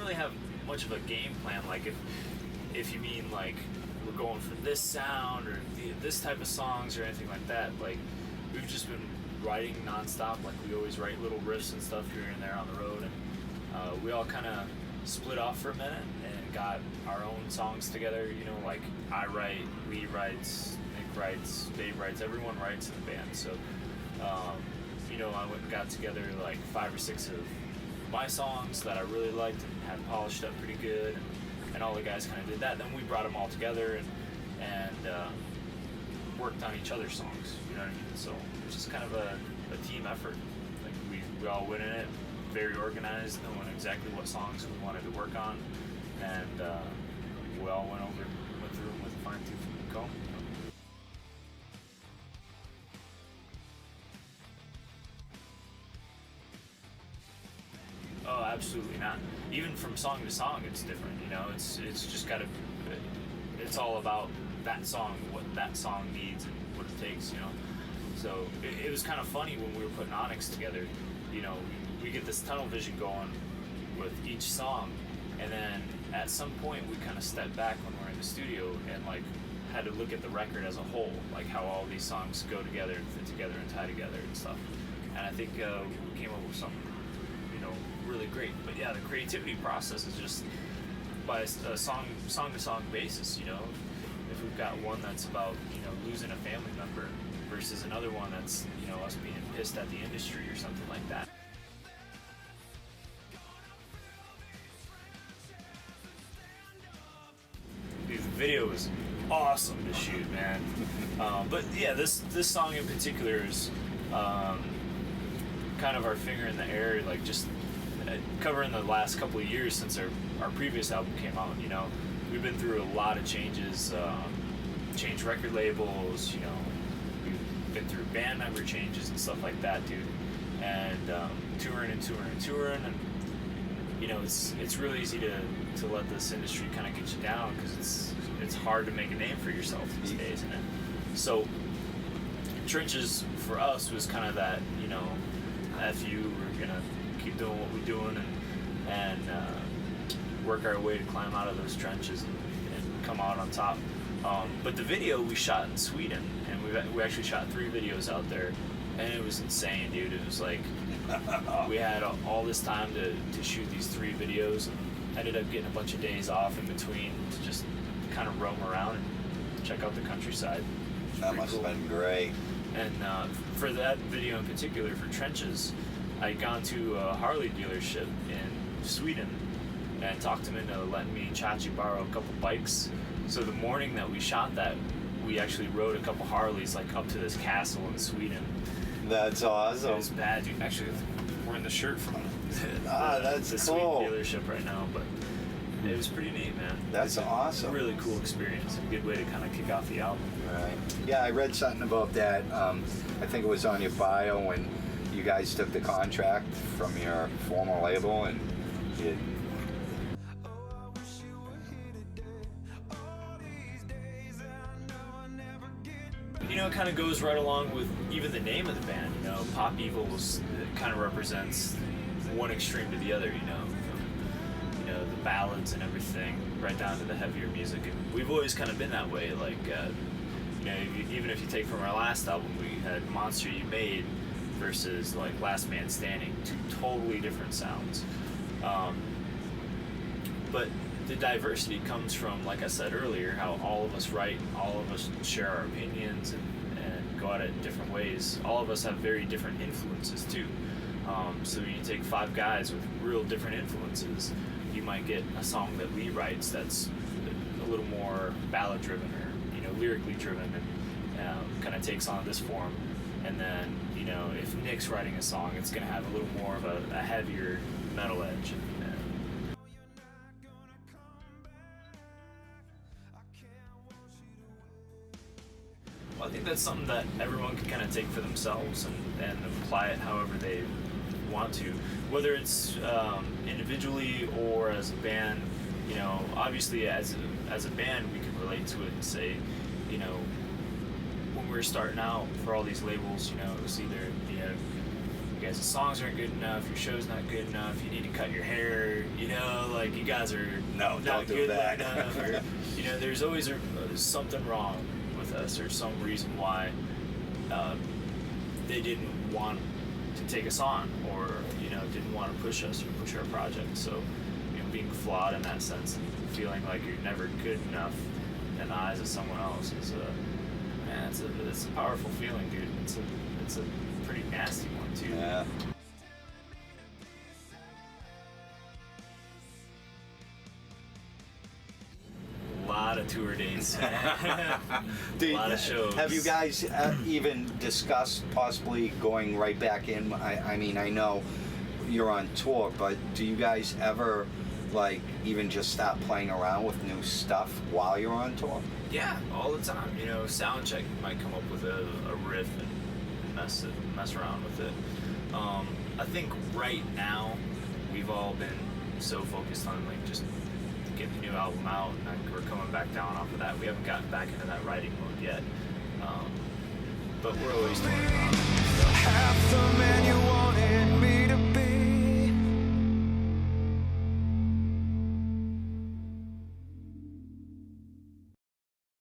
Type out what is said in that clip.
really have much of a game plan. Like if you mean like we're going for this sound or this type of songs or anything like that, like we've just been writing nonstop. Like we always write little riffs and stuff here and there on the road, and we all kind of split off for a minute and got our own songs together. You know, like I write, Lee writes, Nick writes, Dave writes, everyone writes in the band. So you know, I went and got together like 5 or 6 of my songs that I really liked and had polished up pretty good, and all the guys kind of did that. Then we brought them all together and worked on each other's songs. You know what I mean? So it's just kind of a team effort. Like we all went in it very organized, knowing exactly what songs we wanted to work on, and we all went through them with a fine-tooth comb. Oh, absolutely not. Even from song to song, it's different. You know, it's just gotta. It's all about that song, what that song needs, and what it takes. You know, so it was kind of funny when we were putting Onyx together. You know, we get this tunnel vision going with each song, and then at some point we kind of step back when we're in the studio and like had to look at the record as a whole, like how all these songs go together and fit together and tie together and stuff. And I think we came up with something, you know, really great. But yeah, the creativity process is just by a song to song basis. You know, if we've got one that's about, you know, losing a family member versus another one that's, you know, us being pissed at the industry or something like that. Dude, the video was awesome to shoot, man. But yeah, this song in particular is kind of our finger in the air, like just covering the last couple of years since our previous album came out. You know, we've been through a lot of changes, changed record labels, you know, we've been through band member changes and stuff like that, dude, and touring, and you know, it's really easy to let this industry kind of get you down, because it's hard to make a name for yourself these days, isn't it? So Trenches for us was kind of that, you know, F you, we're gonna keep doing what we're doing and work our way to climb out of those trenches and come out on top. But the video we shot in Sweden, and we actually shot 3 videos out there, and it was insane, dude. It was like we had all this time to shoot these 3 videos, and ended up getting a bunch of days off in between to just kind of roam around and check out the countryside. That must have been great. And for that video in particular, for Trenches, I'd gone to a Harley dealership in Sweden and talked him into letting me and Chachi borrow a couple bikes. So the morning that we shot that, we actually rode a couple Harleys like up to this castle in Sweden. That's awesome. It was bad, dude. Actually, we're in the shirt from that's the cool. Sweden dealership right now, but it was pretty neat, man. That's awesome. Really cool experience. A good way to kind of kick off the album. Right. Yeah, I read something about that. I think it was on your bio when you guys took the contract from your former label and you. You know, it kind of goes right along with even the name of the band. You know, Pop Evils kind of represents one extreme to the other. You know, from, you know, the ballads and everything, right down to the heavier music. And we've always kind of been that way. Like, you know, even if you take from our last album, we had Monster You Made versus like Last Man Standing, 2 totally different sounds. But the diversity comes from, like I said earlier, how all of us write, all of us share our opinions and go at it in different ways. All of us have very different influences too. So when you take 5 guys with real different influences, you might get a song that Lee writes that's a little more ballad driven or, you know, lyrically driven, and kind of takes on this form. And then, you know, if Nick's writing a song, it's going to have a little more of a heavier metal edge. I think that's something that everyone can kind of take for themselves and apply it however they want to, whether it's individually or as a band. You know, obviously as a band we can relate to it and say, you know, when we were starting out for all these labels, you know, it was either, you know, guys' songs aren't good enough, your show's not good enough, you need to cut your hair, you know, like you guys are No, not don't do good that. enough, or, you know, there's always something wrong with us, or some reason why they didn't want to take us on, or, you know, didn't want to push us or push our project. So, you know, being flawed in that sense and feeling like you're never good enough in the eyes of someone else is man, it's a powerful feeling, dude. It's a pretty nasty one too. Yeah. A lot of tour dates, man. Do a lot of shows. Have you guys even discussed possibly going right back in? I mean, I know you're on tour, but do you guys ever like even just stop playing around with new stuff while you're on tour? Yeah, all the time. You know, sound check might come up with a riff and mess around with it. I think right now we've all been so focused on like just getting the new album out, and like, we're coming back down off of that. We haven't gotten back into that writing mode yet, but we're always doing it. Half the man you